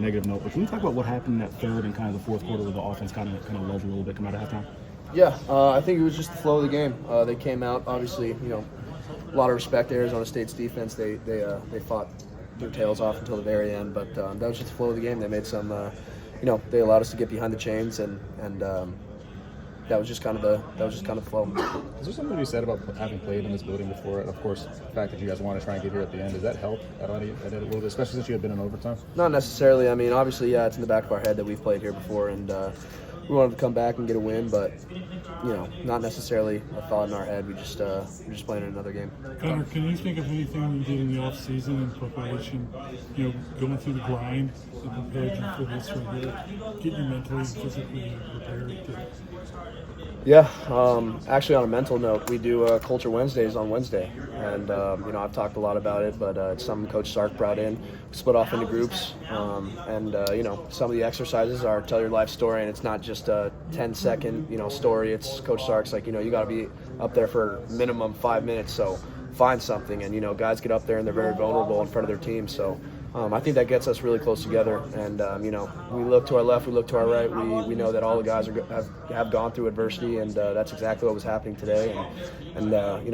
negative note, but can you talk about what happened in that third and kind of the fourth quarter where the offense kind of lulled a little bit coming out of halftime? Yeah, I think it was just the flow of the game. They came out, obviously, a lot of respect to Arizona State's defense. They fought their tails off until the very end, but that was just the flow of the game. They made some, they allowed us to get behind the chains, and that was just kind of the flow. Is there something to be said about having played in this building before? And of course, the fact that you guys want to try and get here at the end, does that help at all, a little bit, especially since you had been in overtime? Not necessarily. I mean, obviously, yeah, it's in the back of our head that we've played here before, and we wanted to come back and get a win, but not necessarily a thought in our head. We're just playing in another game. Gunnar, can you think of anything you did in the off season in preparation? Going through the grind that prepared you for this right here, getting you mentally and physically prepared. Yeah, actually, on a mental note, we do Culture Wednesdays on Wednesday, and I've talked a lot about it, but it's something Coach Sark brought in. We split off into groups, and some of the exercises are tell your life story, and it's not just a 10-second story. It's Coach Sark's like you got to be up there for minimum 5 minutes, so find something, and guys get up there and they're very vulnerable in front of their team, so. I think that gets us really close together, and we look to our left, we look to our right. We know that all the guys have gone through adversity, and that's exactly what was happening today. And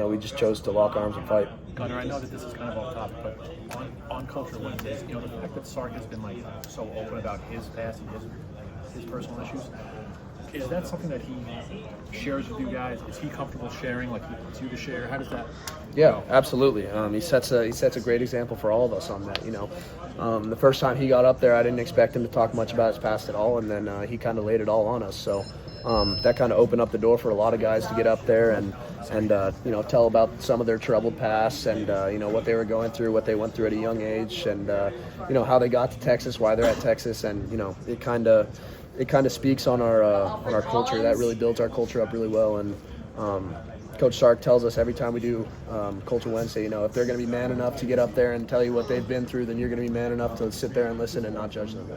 we just chose to lock arms and fight. Gunnar, I know that this is kind of off topic, but on Culture Wednesdays, the fact that Sark has been so open about his past and his personal issues. Is that something that he shares with you guys? Is he comfortable sharing? Like he wants you to share? How does that? Yeah, absolutely. He sets a great example for all of us on that. The first time he got up there, I didn't expect him to talk much about his past at all, and then he kind of laid it all on us. So that kind of opened up the door for a lot of guys to get up there and tell about some of their troubled past and what they were going through, what they went through at a young age, and how they got to Texas, why they're at Texas, and it kind of speaks on our culture. That really builds our culture up really well. And Coach Sark tells us every time we do Culture Wednesday, if they're going to be man enough to get up there and tell you what they've been through, then you're going to be man enough to sit there and listen and not judge them.